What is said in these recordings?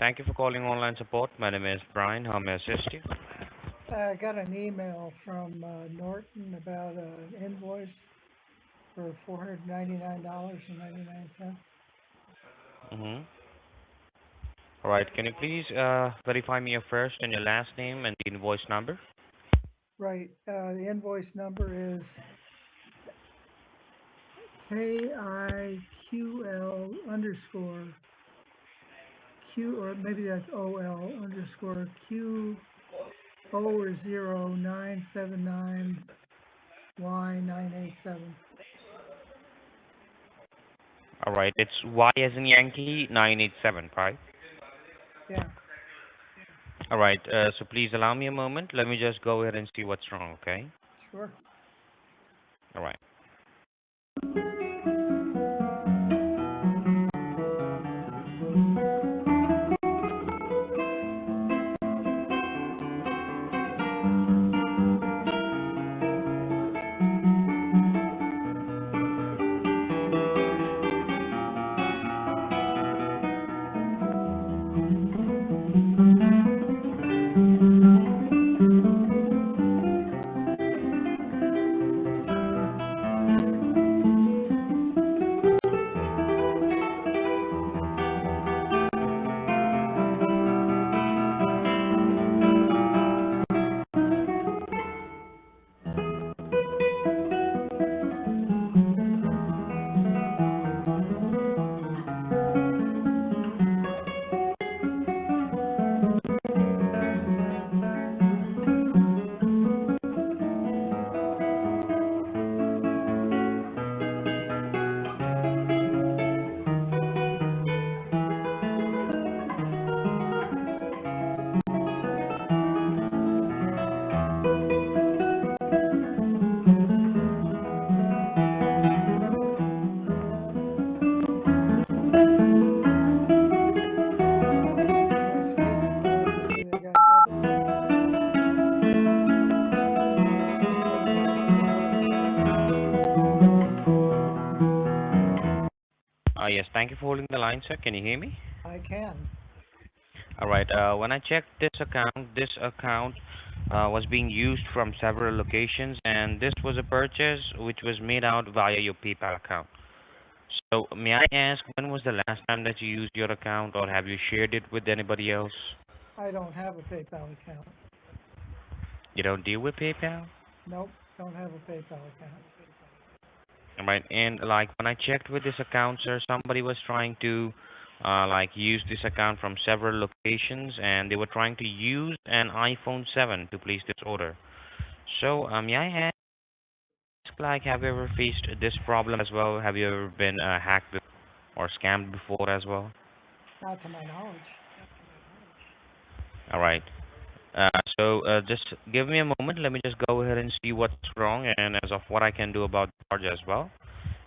Thank you for calling online support. My name is Brian. How may I assist you? I got an email from Norton about an invoice for $499.99. Mm-hmm. All right. Can you please verify me your first and your last name and the invoice number? Right. The invoice number is KIQL underscore Q, or maybe that's OL underscore Q O or 0979Y987. All right. It's Y as in Yankee 987, right? Yeah, All right. So please allow me a moment. Let me just go ahead and see what's wrong. Okay. sure. All right. Nice music, but obviously they got other supporting guys on there apparently. Yes. Thank you for holding the line, sir. Can you hear me? I can. All right. When I checked this account was being used from several locations, and this was a purchase which was made out via your PayPal account. So may I ask, when was the last time that you used your account, or have you shared it with anybody else? I don't have a PayPal account. You don't deal with PayPal? Nope, don't have a PayPal account. All right. And like when I checked with this account, sir, somebody was trying to like use this account from several locations, and they were trying to use an iPhone 7 to place this order. So may I ask, like, have you ever faced this problem as well? Have you ever been hacked or scammed before as well? Not to my knowledge. All right. Just give me a moment. Let me just go ahead and see what's wrong and as of what I can do about the charge as well.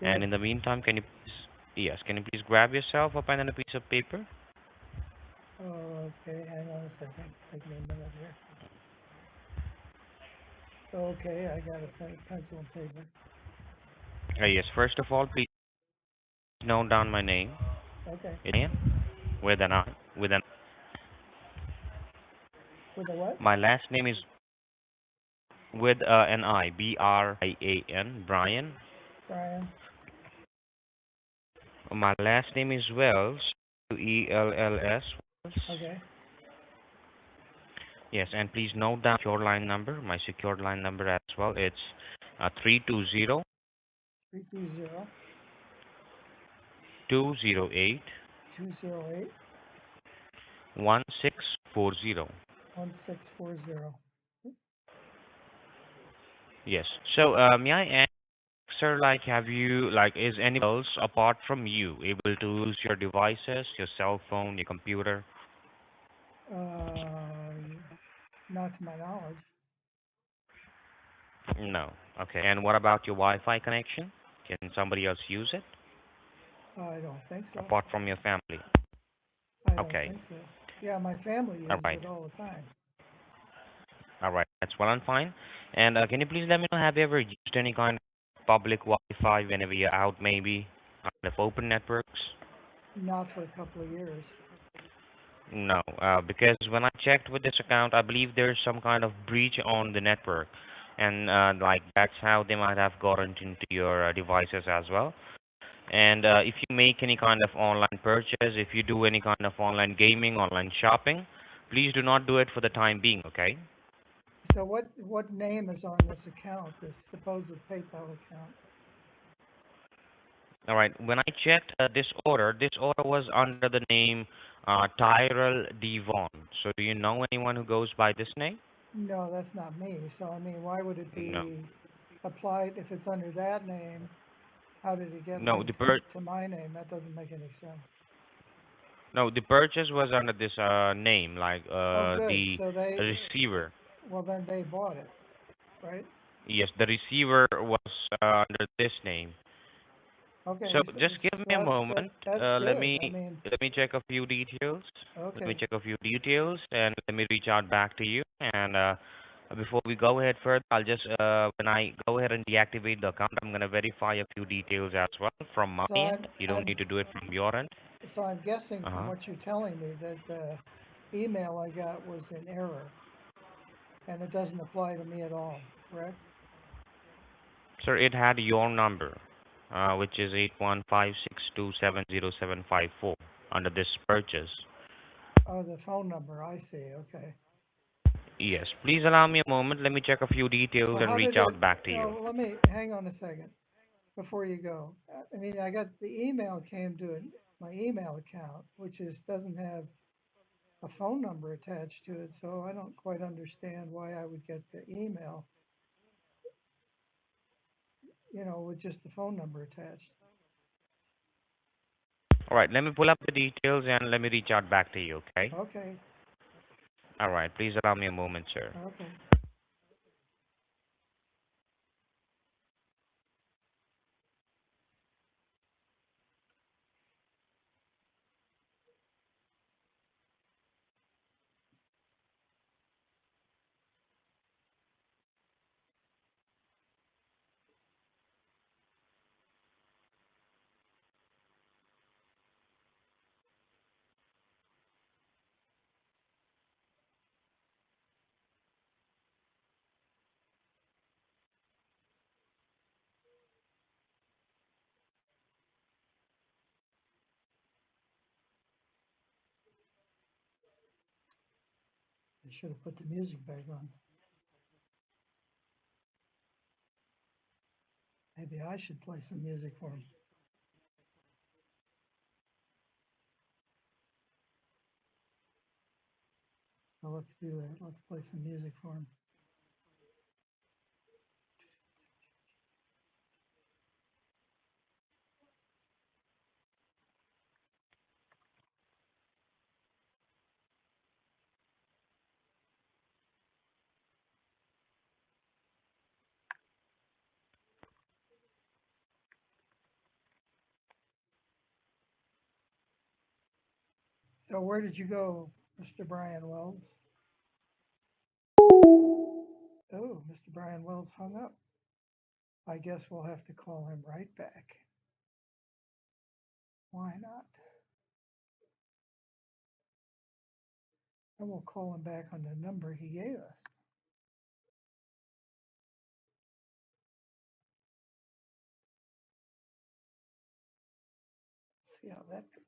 And Good. in the meantime, can you please grab yourself a pen and a piece of paper? Okay, hang on a second. Take me a minute here. Okay, I got a pencil and paper. Yes. First of all, please note down my name. Okay. It's Ian with an I. With an With a what? My last name is with an I. Brian. Brian. Brian. My last name is Wells. Wells. Okay. Yes, and please note down your line number, my secured line number as well. It's 320 320 208 208 1640. 1640. Yes. So, may I ask, sir, like, is anyone else apart from you able to use your devices, your cell phone, your computer? Uh, Not to my knowledge. No. Okay. And what about your Wi-Fi connection? Can somebody else use it I don't think so. apart from your family? I don't Okay. think so. Yeah, my family All uses right. it all the time. All right. That's well and fine. And can you please let me know, have you ever used any kind of public Wi-Fi whenever you're out, maybe, of open networks? Not for a couple of years. No, because when I checked with this account, I believe there's some kind of breach on the network, and like that's how they might have gotten into your devices as well. And if you make any kind of online purchase, if you do any kind of online gaming, online shopping, please do not do it for the time being, okay? So what name is on this account, this supposed PayPal account? All right. When I checked this order was under the name Tyrell Devon. So do you know anyone who goes by this name? No, that's not me. So I mean, why would it No. be applied if it's under that name? How did it get No, linked to my name? That doesn't make any sense. no, the purchase was under this name, like Oh, good. the So receiver. well, then they bought it, right? Yes, the receiver was under this name. So Okay, so, just give me a well, moment. that's Let good. me I mean, let me check a few details. Let me okay. check a few details, and let me reach out back to you. And before we go ahead further, I'll just when I go ahead and deactivate the account, I'm gonna verify a few details as well from my So end. You don't need to do it from your end. I'm guessing from Uh-huh. what you're telling me that the email I got was in error and it doesn't apply to me at all, correct? Sir, it had your number, which is 8156270754 under this purchase. Oh, the phone number. I see. Okay. Yes. Please allow me a moment. Let me check a few details Well, and how reach did it? out back to you. No, let me hang on a second before you go. I mean, I got the email came to my email account, which is doesn't have a phone number attached to it, so I don't quite understand why I would get the email, with just the phone number attached. All right, let me pull up the details and let me reach out back to you, okay? Okay. All right, please allow me a moment, sir. Okay. I should have put the music back on. Maybe I should play some music for him. So let's do that. Let's play some music for him. So where did you go, Mr. Brian Wells? Oh, Mr. Brian Wells hung up. I guess we'll have to call him right back. Why not? And we'll call him back on the number he gave us. See how that goes.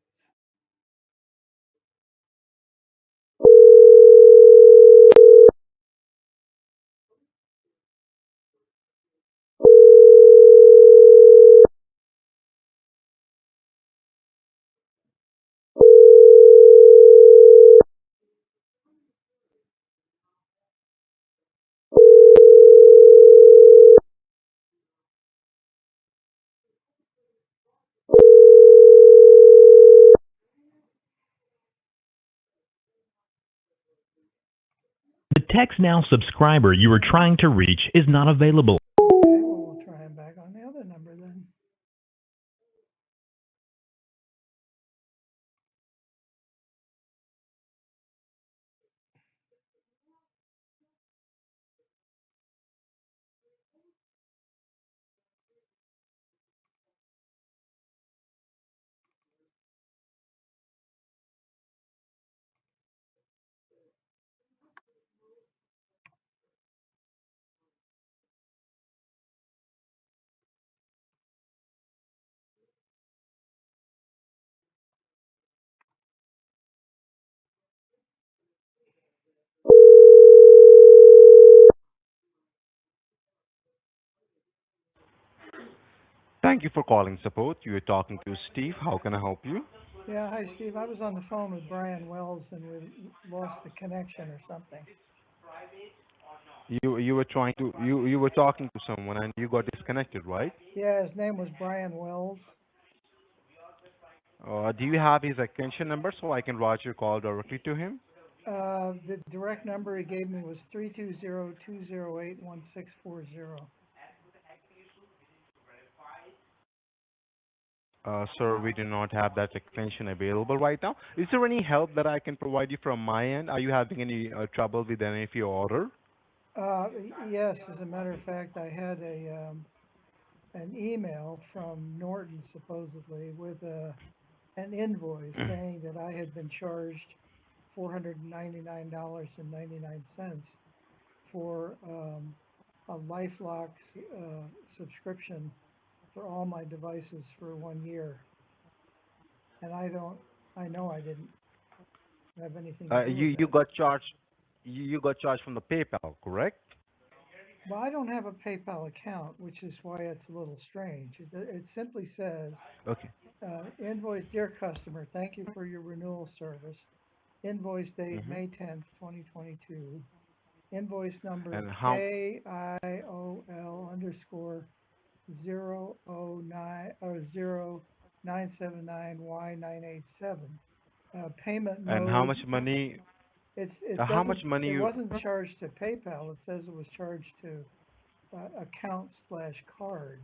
The Text Now subscriber you are trying to reach is not available. Okay, well, we'll try him back on the other number then. Thank you for calling support. You're talking to Steve. How can I help you? Yeah, hi Steve. I was on the phone with Brian Wells and we lost the connection or something. You were trying to you were talking to someone and you got disconnected, right? Yeah, his name was Brian Wells. Do you have his extension number so I can route your call directly to him? The direct number he gave me was 320-208-1640. Sir, we do not have that extension available right now. Is there any help that I can provide you from my end? Are you having any trouble with any of your order? Yes, as a matter of fact, I had an email from Norton supposedly with an invoice saying that I had been charged $499.99 for a LifeLock subscription for all my devices for 1 year. And I know I didn't have anything to do with You that. got charged. You got charged from the PayPal, correct? Well, I don't have a PayPal account, which is why it's a little strange. It simply says, Okay. invoice, dear customer, thank you for your renewal service. Invoice date hmm May 10th, 2022. Invoice number And how KIOL underscore 009 or 0979Y987. Payment and how mode, much money? it How much doesn't, money it you? wasn't charged to PayPal. It says it was charged to account/card.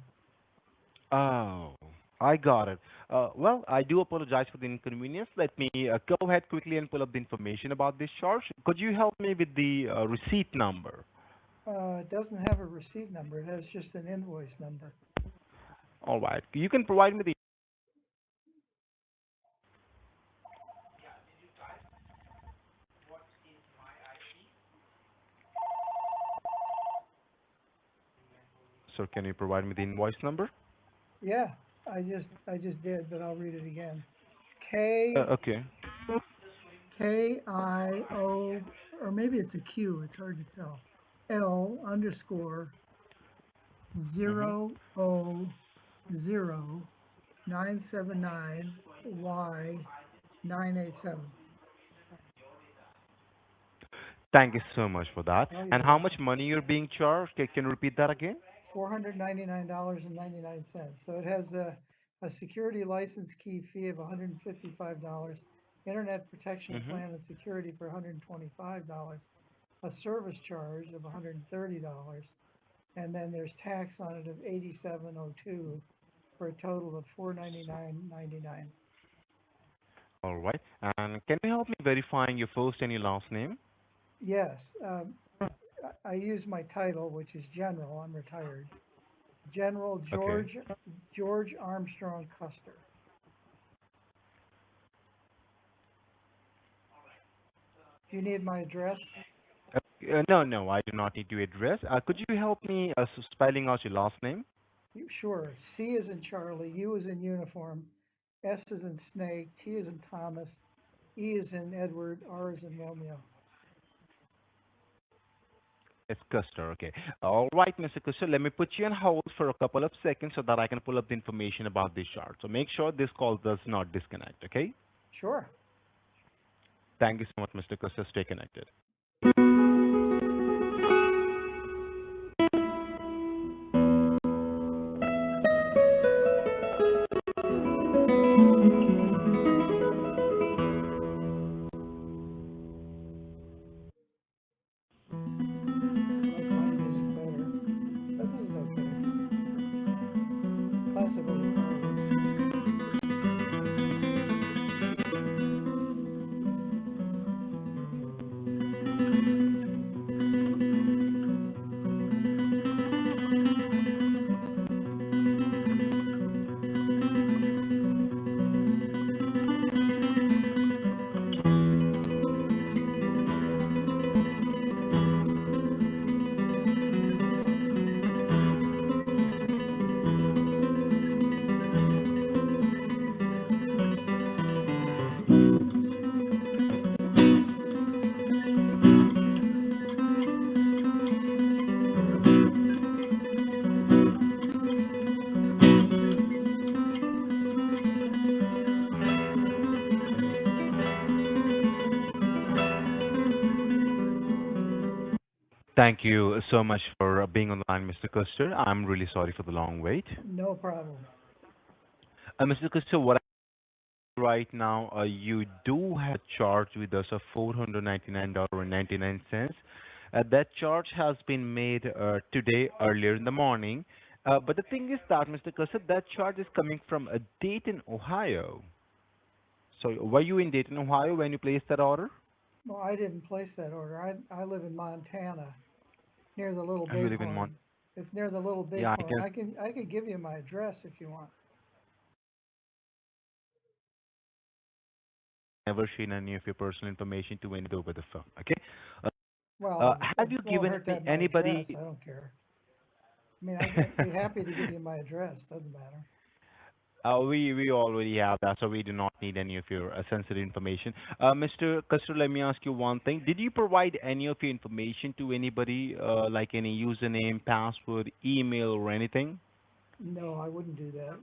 Oh, I got it. Well, I do apologize for the inconvenience. Let me go ahead quickly and pull up the information about this charge. Could you help me with the receipt number? It doesn't have a receipt number. It has just an invoice number. All right. You can provide me the. Sir, can you provide me the invoice number? Yeah, I just did, but I'll read it again. K Okay. K I O, or maybe it's a Q. It's hard to tell. L underscore hmm 000 979Y987. Thank you so much for that. Oh, And you're how much welcome. money you're being charged? Can you repeat that again? $499.99. So it has a security license key fee of $155, internet protection hmm plan and security for $125, a service charge of $130, and then there's tax on it of 8702 for a total of 499.99. All right. And can you help me verifying your first and your last name? Yes, I use my title, which is General. I'm retired. General Okay. George Armstrong Custer. Do you need my address? No, no, I do not need to address. Could you help me spelling out your last name? Sure. C is in Charlie, U is in uniform, S is in snake, T is in Thomas, E is in Edward, R is in Romeo. It's Custer. Okay. All right, Mr. Custer. Let me put you on hold for a couple of seconds so that I can pull up the information about this chart. So make sure this call does not disconnect. Okay. Sure. Thank you so much, Mr. Custer. Stay connected. I like my music better, but this is okay. Classical guitar works. Thank you so much for being on the line, Mr. Custer. I'm really sorry for the long wait. No problem. Mr. Custer, what right now, you do have a charge with us of $499.99. That charge has been made today, earlier in the morning. But the thing is that, Mr. Custer, that charge is coming from a Dayton, Ohio. So, were you in Dayton, Ohio when you placed that order? Well, I didn't place that order. I live in Montana, near the Little You live in Mon. Bighorn. It's near the Little Yeah, I Bighorn. can I can give you my address if you want. never share any of your personal information to anybody over the phone. Okay. Uh, Well, have it you won't given hurt to me have my anybody? address. I don't care. I mean, I'd be happy to give you my address. Doesn't matter. We already have that, so we do not need any of your sensitive information. Mr. Custer, let me ask you one thing. Did you provide any of your information to anybody, like any username, password, email, or anything? No, I wouldn't do that.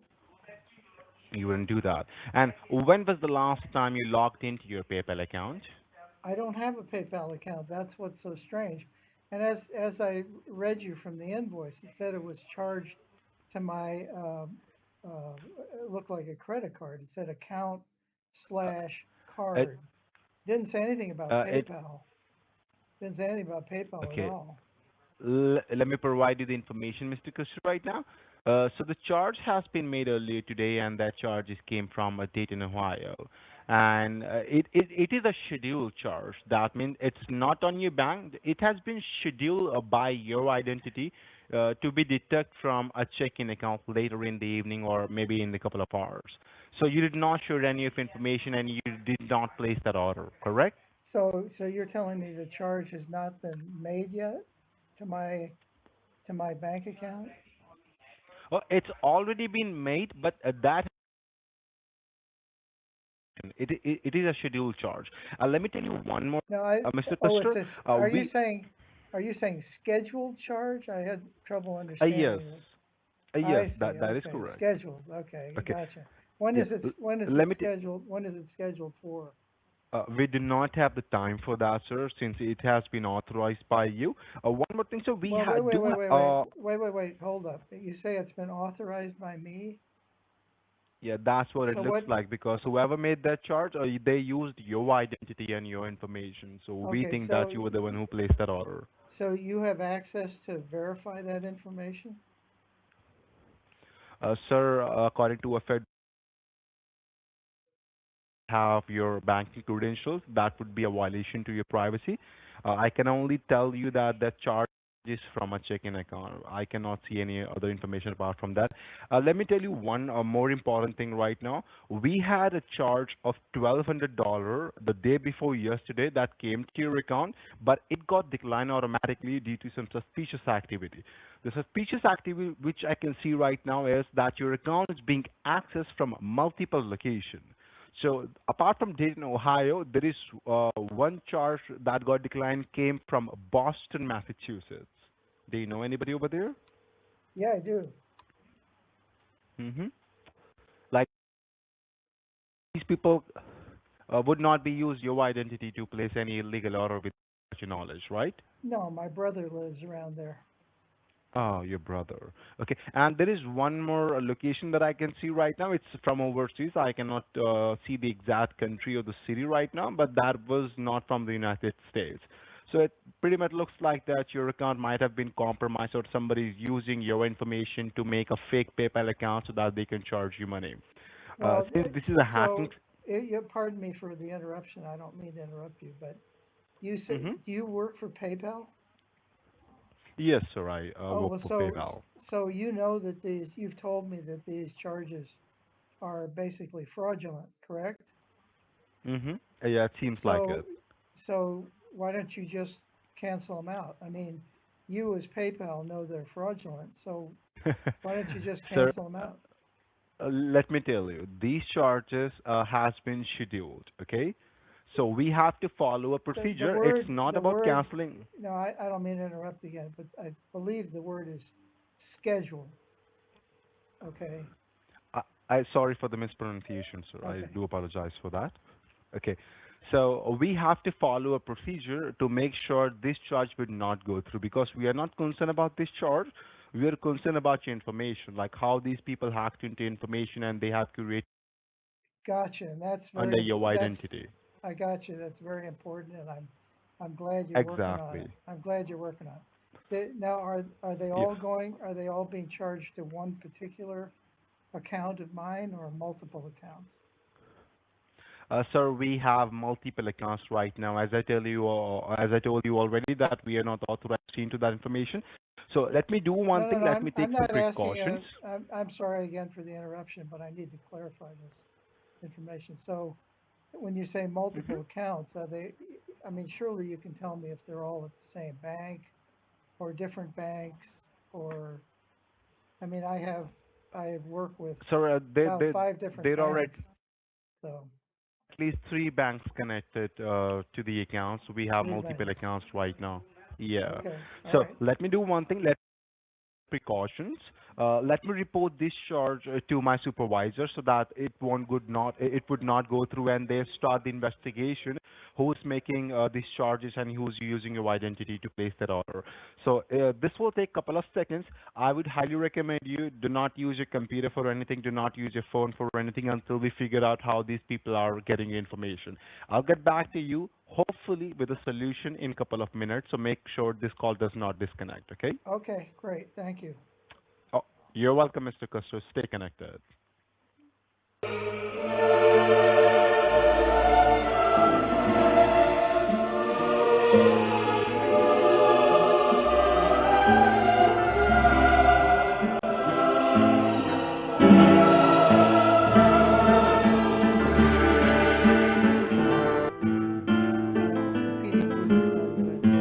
You wouldn't do that. And when was the last time you logged into your PayPal account? I don't have a PayPal account. That's what's so strange. And as I read you from the invoice, it said it was charged to my it looked like a credit card. It said account Uh, slash it, card. Didn't say anything about it, PayPal. Didn't say anything about PayPal at okay. all. Let me provide you the information, Mr. Kushner, right now. So the charge has been made earlier today, and that charge is came from a date in Ohio. And it is a scheduled charge. That means it's not on your bank. It has been scheduled by your identity to be deducted from a checking account later in the evening or maybe in a couple of hours. So you did not share any of information and you did not place that order, correct? So you're telling me the charge has not been made yet to my bank account? It's already been made, but that it is a scheduled charge. Let me tell you one more, No, Mr. oh, Custer. are you We saying, scheduled charge? I had trouble yes, understanding that. yes, I see. that is Okay, correct. scheduled. Okay, Okay, gotcha. yeah. When is it Let me. scheduled? When is it scheduled for? We do not have the time for that, sir, since it has been authorized by you. One more thing, sir. We Well, wait, wait, do. wait, wait, wait, wait, wait, wait. Hold up. You say it's been authorized by me? Yeah, that's what it So looks what? like because whoever made that charge, they used your identity and your information. So we Okay, think that you were the one who placed that order. so you have access to verify that information? Sir, according to a Fed have your banking credentials, that would be a violation to your privacy. I can only tell you that that charge is from a checking account. I cannot see any other information apart from that. Let me tell you one more important thing right now. We had a charge of $1,200 the day before yesterday that came to your account, but it got declined automatically due to some suspicious activity. The suspicious activity which I can see right now is that your account is being accessed from multiple locations. So apart from Dayton, Ohio, there is one charge that got declined came from Boston, Massachusetts. Do you know anybody over there? Yeah, I do. Mm-hmm. Like these people would not be use your identity to place any illegal order without your knowledge, right? No, my brother lives around there. Oh, your brother. Okay. And there is one more location that I can see right now. It's from overseas. I cannot see the exact country or the city right now, but that was not from the United States. So it pretty much looks like that your account might have been compromised or somebody is using your information to make a fake PayPal account so that they can charge you money. Well, Since this is a hacking. pardon me for the interruption. I don't mean to interrupt you, but you say, Hmm. do you work for PayPal? Yes, sir. I Oh, work well, for PayPal. so you know that you've told me that these charges are basically fraudulent, correct? Hmm. Yeah, it seems like So, it. why don't you just cancel them out? I mean, you as PayPal know they're fraudulent, so why don't you just Sir, cancel them out? let me tell you, these charges has been scheduled, okay? So we have to follow a The procedure. It's word, not about canceling. no, I don't mean to interrupt again, but I believe the word is scheduled, okay? I sorry for the mispronunciation, sir. I Okay. do apologize for that. Okay. So we have to follow a procedure to make sure this charge would not go through because we are not concerned about this charge. We are concerned about your information, like how these people hacked into information and they have created Gotcha, and that's under very your that's identity. I got you. That's very important, and I'm glad you're working on it. Exactly. I'm glad you're working on it. Now, are they Yes. all going? Are they all being charged to one particular account of mine or multiple accounts? Sir, we have multiple accounts right now. As I told you already, that we are not authorized into that information. So let me do one No, no, thing. no. Let me take I'm some not asking. precautions. I'm sorry again for the interruption, but I need to clarify this information. So, when you say Mhm. multiple accounts, are they? I mean, surely you can tell me if they're all at the same bank or different banks, or I mean, I have worked with Sir, about five different there are banks. So at least three banks connected to the accounts. We have three multiple banks. accounts right now. Yeah. Okay, all So right. let me do one thing. Let precautions. Let me report this charge to my supervisor so that it would not go through and they start the investigation who's making these charges and who's using your identity to place that order. So this will take a couple of seconds. I would highly recommend you do not use your computer for anything, do not use your phone for anything until we figure out how these people are getting your information. I'll get back to you hopefully with a solution in a couple of minutes. So make sure this call does not disconnect. Okay? Okay, great. Thank you. Oh, you're welcome, Mr. Custer. Stay connected. No, competing music's not a good idea.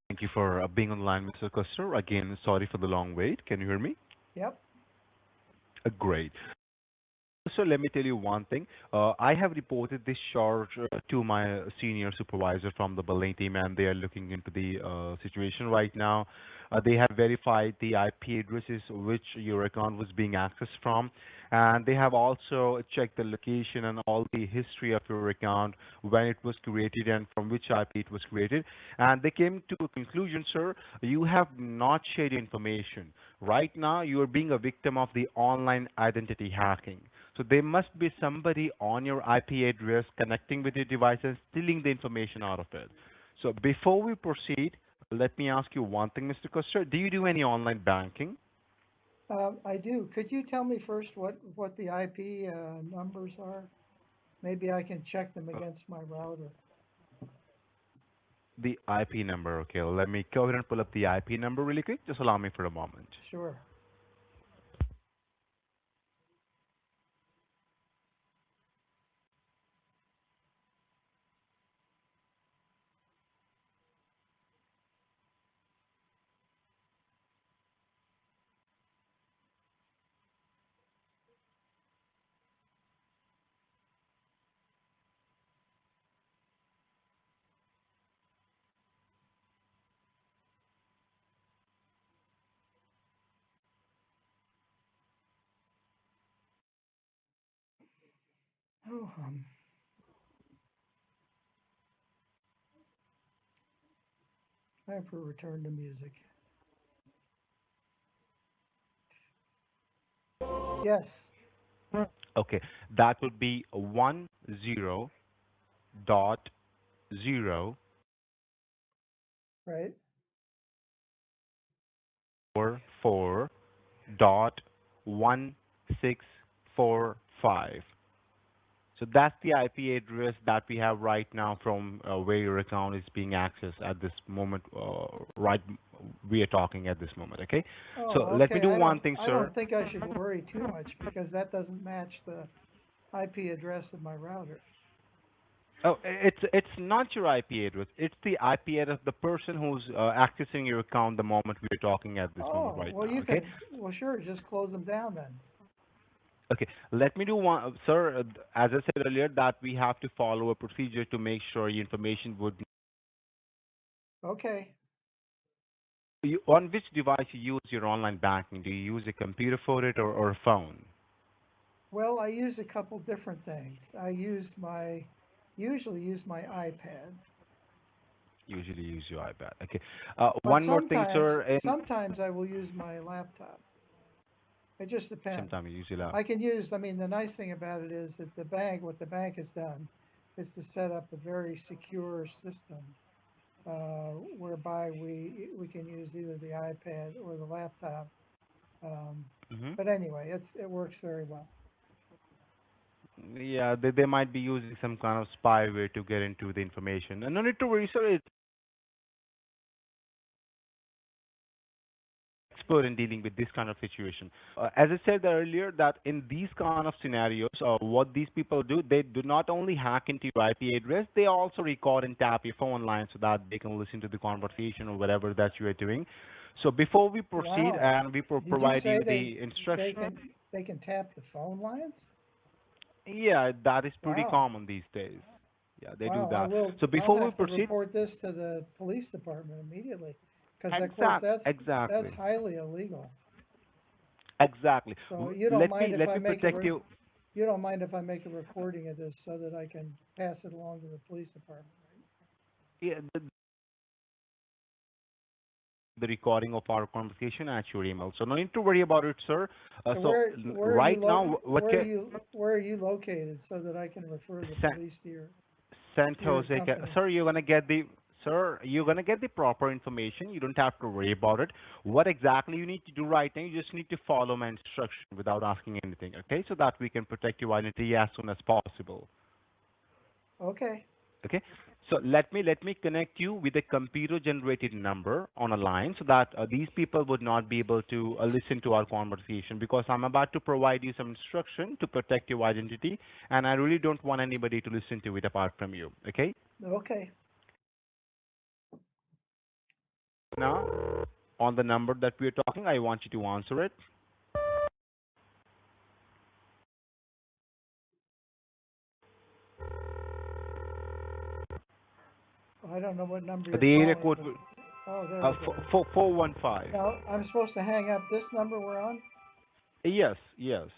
Thank you for being on the line, Mr. Custer. Again, sorry for the long wait. Can you hear me? Yep. Great. So let me tell you one thing. I have reported this charge to my senior supervisor from the Berlin team, and they are looking into the situation right now. They have verified the IP addresses which your account was being accessed from, and they have also checked the location and all the history of your account, when it was created and from which IP it was created. And they came to a conclusion, sir, you have not shared information. Right now, you are being a victim of the online identity hacking. So there must be somebody on your IP address connecting with your device and stealing the information out of it. So before we proceed, let me ask you one thing, Mr. Costa. Do you do any online banking? I do. Could you tell me first what the IP numbers are? Maybe I can check them Uh, against my router. the IP number. Okay, let me go ahead and pull up the IP number really quick. Just allow me for a moment. Sure. Oh, time for return to music. Yes. Okay, that would be 10.0 right? 44 dot 1645. So that's the IP address that we have right now from where your account is being accessed at this moment. Right, we are talking at this moment. Okay. So Oh, let me okay. do one thing, I sir. don't think I should worry too much because that doesn't match the IP address of my router. Oh, it's not your IP address. It's the IP address of the person who's accessing your account the moment we are talking at this moment Oh, right well, now. you Okay. can, well, sure, just close them down then. Okay, let me do one, sir. As I said earlier, that we have to follow a procedure to make sure your information would. Okay. On which device you use your online banking? Do you use a computer for it or a phone? Well, I use a couple different things. Usually use my iPad, Usually use your iPad. Okay. but One more thing, sir. And sometimes I will use my laptop. It just depends. sometimes you use your laptop. I mean, the nice thing about it is that what the bank has done is to set up a very secure system whereby we can use either the iPad or the laptop. Um, Hmm. but anyway, it works very well. Yeah, they might be using some kind of spyware to get into the information. And no need to worry, sir. Expert in dealing with this kind of situation. As I said earlier, that in these kind of scenarios, what these people do, they do not only hack into your IP address, they also record and tap your phone line so that they can listen to the conversation or whatever that you are doing. So before we proceed Wow. and we Did you provide say you the instruction, they can tap the phone lines? yeah, that is pretty Wow. common these days. Yeah, they do Wow. that. So I'll before we have to proceed, report this to the police department immediately because of course that's exactly, highly illegal. exactly. So you don't Let mind if let I me make a protect you. you don't mind if I make a recording of this so that I can pass it along to the police department, Yeah, the recording of our conversation at your email. So no need to worry about it, sir. so Right now, what can where are you located so that I can refer the San, police San to your Jose, company? sir, you're gonna get the proper information. You don't have to worry about it. What exactly you need to do right now? You just need to follow my instruction without asking anything, okay? So that we can protect your identity as soon as possible. Okay. Okay. So let me connect you with a computer generated number on a line so that these people would not be able to listen to our conversation because I'm about to provide you some instruction to protect your identity and I really don't want anybody to listen to it apart from you. Okay. Okay. Now on the number that we're talking, I want you to answer it. I don't know what number you're The area calling, code but oh, there we go. 415. Now I'm supposed to hang up this number we're on? Yes, yes.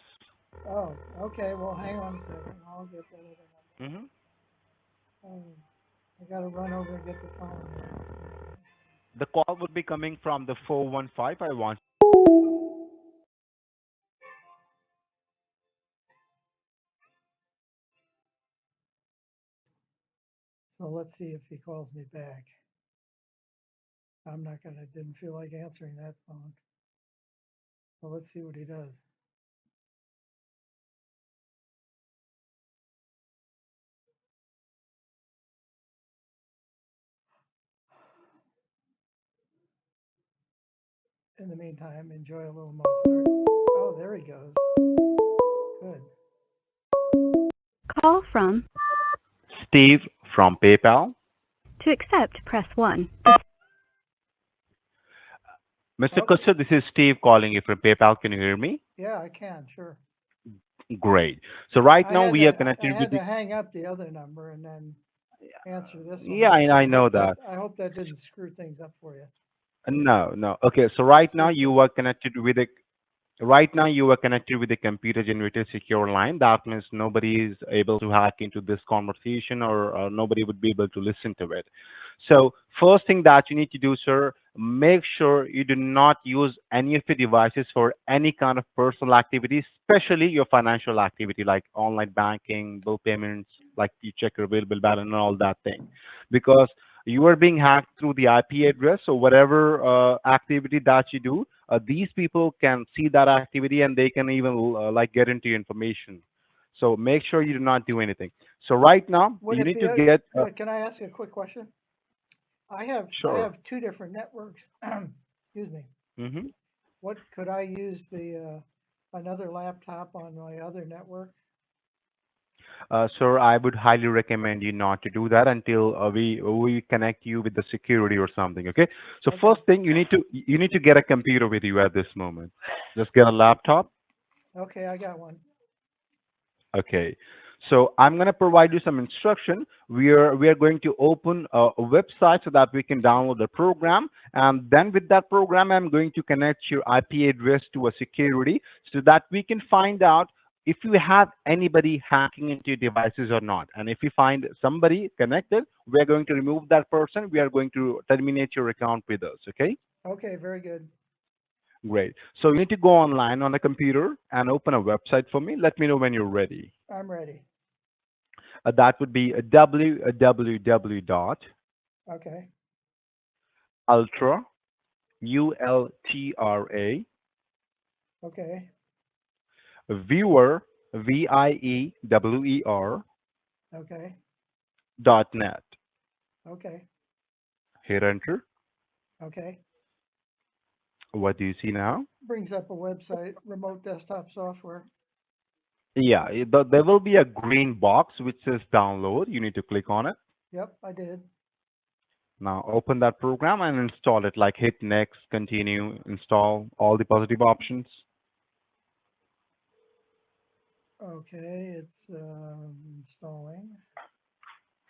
Oh, okay. Well, hang on a second. I'll get that other Hmm. number. Oh, I got to run over and get the phone here. The call would be coming from the 415. I want. So let's see if he calls me back. I'm not gonna. Didn't feel like answering that phone. So let's see what he does. In the meantime, enjoy a little Mozart. Oh, there he goes. Good. Call from. Steve from PayPal. To accept, press 1. Mr. Okay. Custer, this is Steve calling you from PayPal. Can you hear me? Yeah, I can. Sure. Great. So right now we are I connected had with to the. hang up the other number and then answer this one. Yeah, I know that. I hope that didn't screw things up for you. No, no. Okay, so right now Super. you are connected with a. Right now you are connected with a computer-generated secure line. That means nobody is able to hack into this conversation or nobody would be able to listen to it. So first thing that you need to do, sir, make sure you do not use any of your devices for any kind of personal activity, especially your financial activity like online banking, bill payments, like you check your bill balance and all that thing, because you are being hacked through the IP address. So whatever activity that you do, these people can see that activity and they can even like get into your information. So make sure you do not do anything. So right now Would you it need be to get can I ask you a quick question? I sure. have two different networks. Excuse me. Hmm. What could I use the another laptop on my other network? Sir, I would highly recommend you not to do that until we connect you with the security or something. Okay. So Okay. first thing you need to get a computer with you at this moment. Just get a laptop. Okay, I got one. Okay. So I'm going to provide you some instruction. We are going to open a website so that we can download the program, and then with that program, I'm going to connect your IP address to a security so that we can find out if you have anybody hacking into your devices or not. And if we find somebody connected, we are going to remove that person. We are going to terminate your account with us. Okay. Okay, very good. Great. So you need to go online on a computer and open a website for me. Let me know when you're ready. I'm ready. That would be www dot Okay. ultra ultra Okay. viewer viewer Okay. dot net. Okay. Hit enter. Okay. What do you see now? Brings up a website, remote desktop software. Yeah, there will be a green box which says download. You need to click on it. Yep, I did. Now open that program and install it. Like hit next, continue, install all the positive options. Okay, it's installing.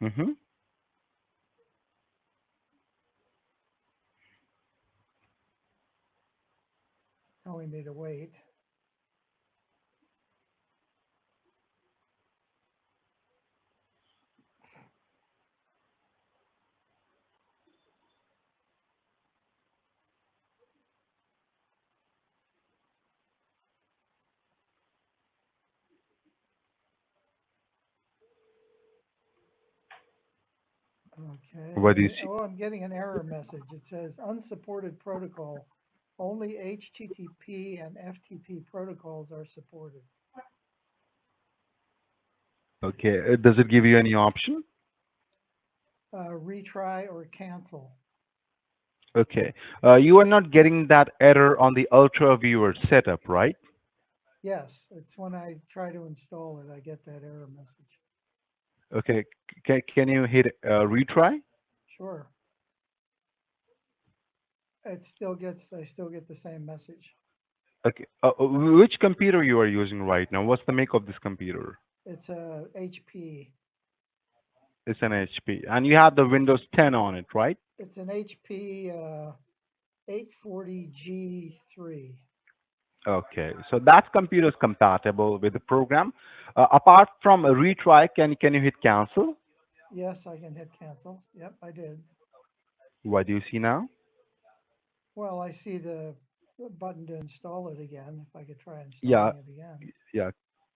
Hmm. It's telling me to wait. What do you Okay. see? Oh, I'm getting an error message. It says unsupported protocol. Only HTTP and FTP protocols are supported. Okay, does it give you any option? Retry or cancel. Okay. You are not getting that error on the Ultra Viewer setup, right? Yes, it's when I try to install it, I get that error message. Okay. Can you hit retry? Sure. I still get the same message. Okay. Which computer you are using right now? What's the make of this computer? It's a HP. It's an HP, and you have the Windows 10 on it, right? It's an HP 840G3. Okay. So that computer is compatible with the program. Apart from a retry, can you hit cancel? Yes, I can hit cancel. Yep, I did. What do you see now? Well, I see the button to install it again. If I could try Yeah. installing it again. Yeah.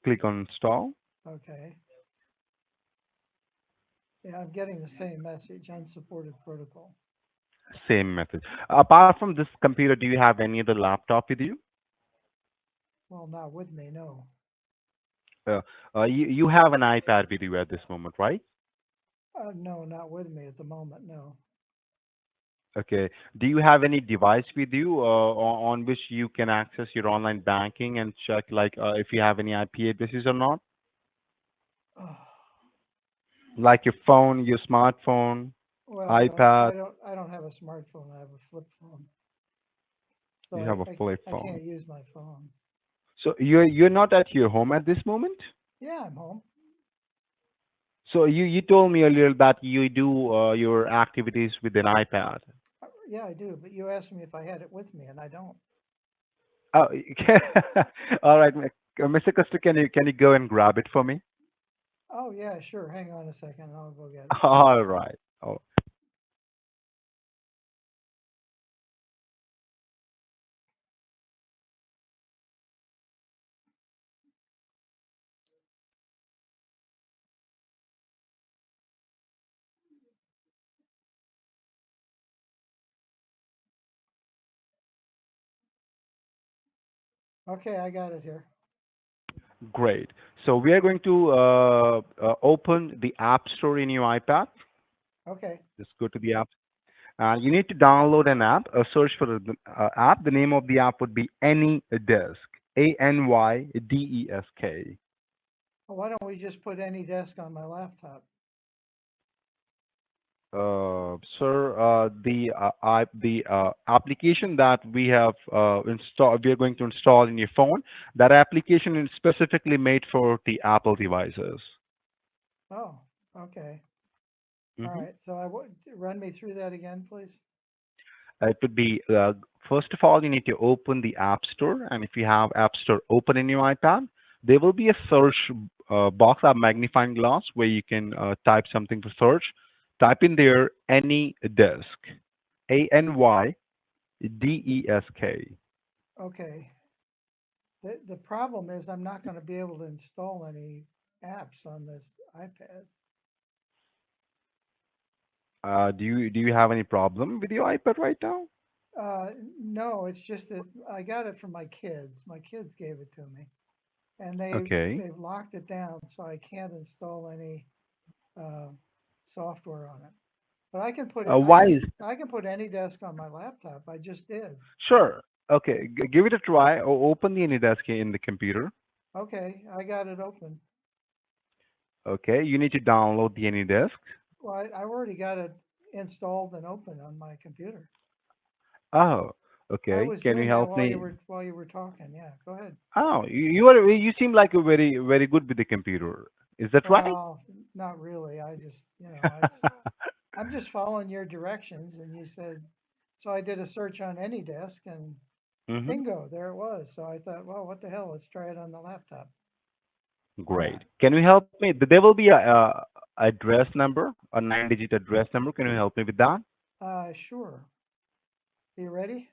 Click on install. Okay. Yeah, I'm getting the same message, unsupported protocol. Same method. Apart from this computer, do you have any other laptop with you? Well, not with me, no. Uh, you have an iPad with you at this moment, right? No, not with me at the moment, no. Okay. Do you have any device with you on which you can access your online banking and check like if you have any IP addresses or not? Oh, Like your phone, your smartphone, well, iPad. I don't have a smartphone. I have a flip phone, so You have a flip I phone. can't use my phone. So you're not at your home at this moment? Yeah, I'm home. So you told me earlier that you do your activities with an iPad. Yeah, I do. But you asked me if I had it with me, and I don't. Oh, all right, Mr. Custer, can you go and grab it for me? Oh, yeah, sure. Hang on a second. I'll go get it. All right. Okay, I got it here. Great. So we are going to open the App Store in your iPad. Okay. Just go to the app. You need to download an app. Search for the app. The name of the app would be AnyDesk. ANYDESK. Well, why don't we just put any desk on my laptop? Sir, the application that we have installed, we are going to install in your phone. That application is specifically made for the Apple devices. Oh, okay. All Hmm. right. So run me through that again, please. It would be first of all, you need to open the App Store, and if you have App Store open in your iPad, there will be a search box, a magnifying glass, where you can type something for search. Type in there any desk, ANYDESK. Okay. The problem is I'm not going to be able to install any apps on this iPad. Do you have any problem with your iPad right now? No, it's just that I got it from my kids. My kids gave it to me, and Okay. they've locked it down, so I can't install any uh, software on it. But I can put it. Why is I can put any desk on my laptop. I just did. Sure. Okay, give it a try. Open the AnyDesk in the computer. Okay, I got it open. Okay, you need to download the AnyDesk. Well, I already got it installed and open on my computer. Oh, I okay. was Can you doing that help me? while you were talking. Yeah, go ahead. Oh, you seem like a very good with the computer. Is that right? Well, not really. I just, I'm just following your directions, and you said, so I did a search on any desk, and Mm-hmm. bingo, there it was. So I thought, well, what the hell? Let's try it on the laptop. Why Great. not? Can you help me? There will be a address number, a nine-digit address number. Can you help me with that? Sure. Are you ready?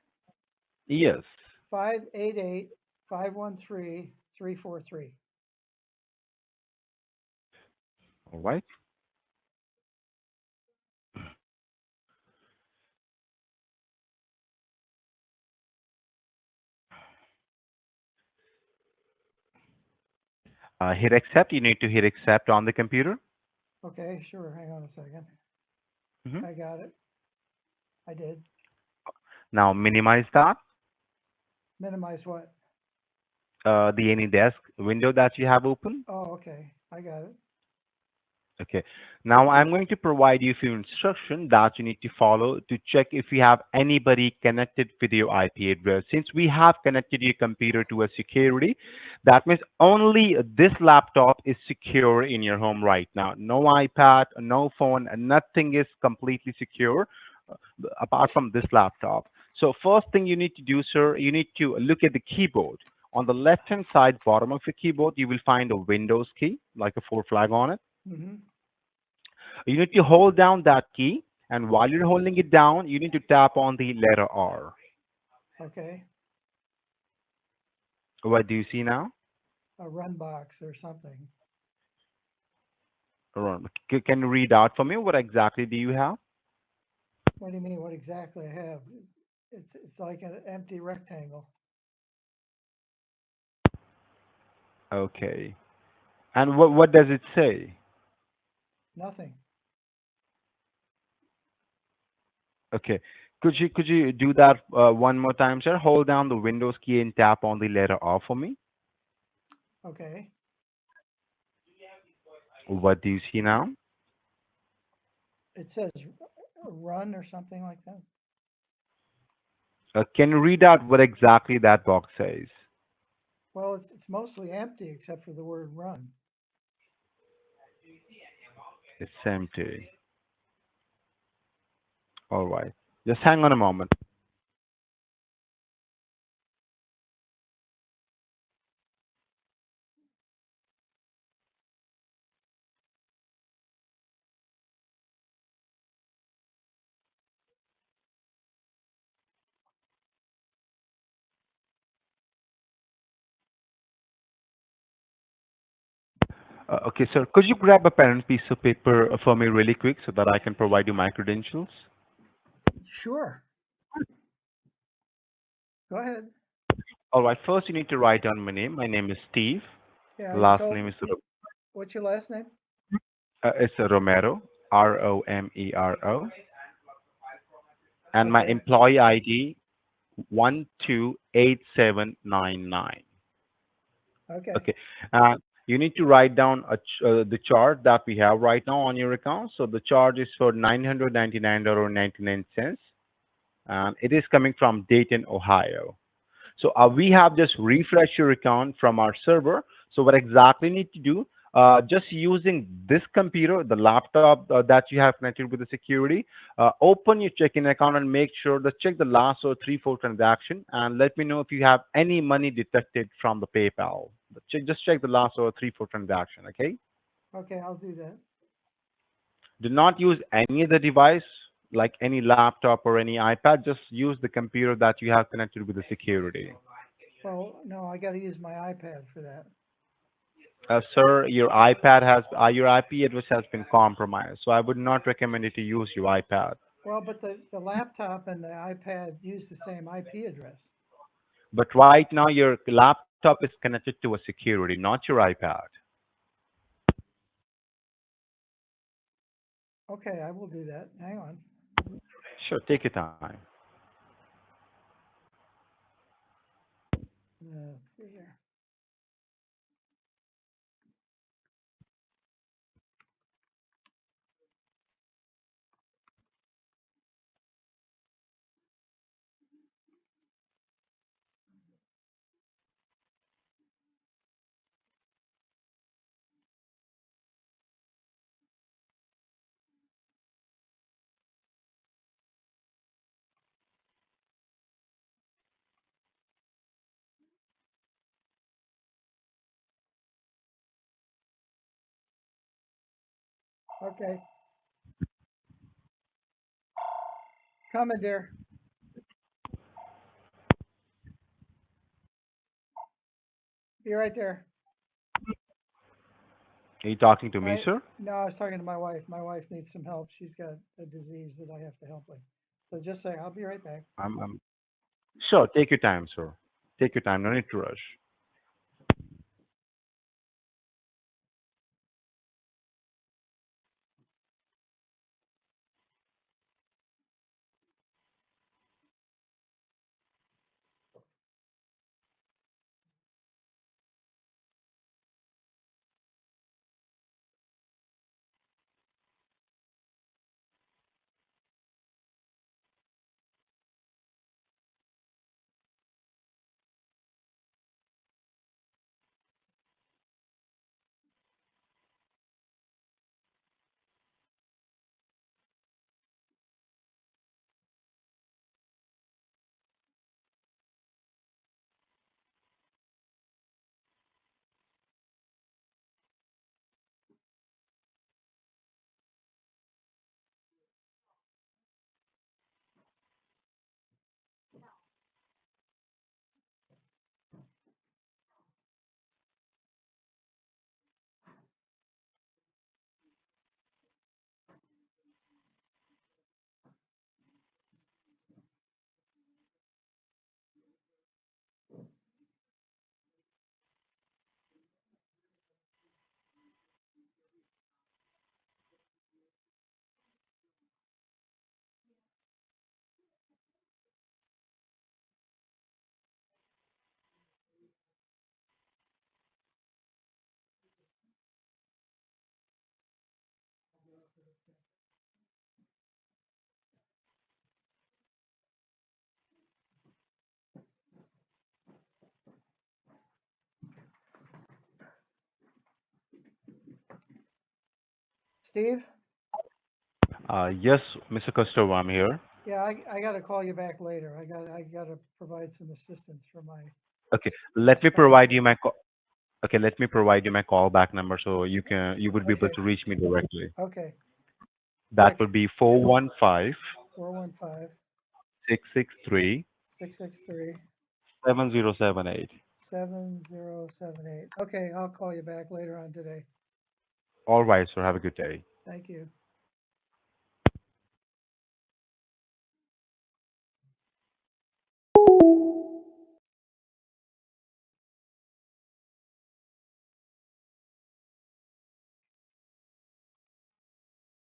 Yes. 588-513-343. All right. Hit accept. You need to hit accept on the computer. Okay, sure. Hang on a second. Hmm. I got it. I did. Now minimize that. Minimize what? The AnyDesk window that you have open. Oh, okay. I got it. Okay. Now I'm going to provide you few instructions that you need to follow to check if you have anybody connected with your IP address. Since we have connected your computer to a security, that means only this laptop is secure in your home right now. No iPad, no phone, nothing is completely secure apart from this laptop. So first thing you need to do, sir, you need to look at the keyboard. On the left-hand side, bottom of your keyboard, you will find a Windows key, like a four flag on it. Mm-hmm. You need to hold down that key, and while you're holding it down, you need to tap on the letter R. Okay. What do you see now? A run box or something. Can you read out for me? What exactly do you have? What do you mean? What exactly I have? It's like an empty rectangle. Okay. And what does it say? Nothing. Okay. Could you do that one more time, sir? Hold down the Windows key and tap on the letter R for me. Okay. What do you see now? It says run or something like that. Can you read out what exactly that box says? Well, it's mostly empty except for the word run. It's empty. All right. Just hang on a moment. Okay, sir, could you grab a pen and piece of paper for me really quick so that I can provide you my credentials? Sure. Go ahead. All right. First, you need to write down my name. My name is Steve. Yeah, The you last told name me. is What's your last name? it's Romero, Romero, and my Okay, employee ID 128799. okay, Okay. Uh, you need to write down the charge that we have right now on your account. So the charge is for $999.99, and it is coming from Dayton, Ohio. So we have just refreshed your account from our server. So what exactly you need to do? Just using this computer, the laptop that you have connected with the security, open your checking account and make sure to check the last or three, four transaction, and let me know if you have any money detected from the PayPal. Just check the last or three, four transaction. Okay. okay. I'll do that. Do not use any other device like any laptop or any iPad. Just use the computer that you have connected with the security. Well, no, I got to use my iPad for that. Sir, your IP address has been compromised, so I would not recommend you to use your iPad. Well, but the laptop and the iPad use the same IP address. But right now, your laptop is connected to a security, not your iPad. Okay, I will do that. Hang on. Sure, take your time. Let's see here. Okay, coming, dear. Be right there. Are you talking to me, I sir? No, I was talking to my wife. My wife needs some help. She's got a disease that I have to help with. So just say, I'll be right back. I'm sure. Take your time, sir. Take your time. No need to rush. Steve? Yes, Mr. Costello, I'm here. Yeah, I got to call you back later. I got to provide some assistance for Okay, my let me spouse provide you here. my okay. Let me provide you my callback number so you would be able Okay, to reach me directly. okay. That Quick. would be 415 415 663 663 7078. 7078. Okay, I'll call you back later on today. All right, sir. Have a good day. Thank you.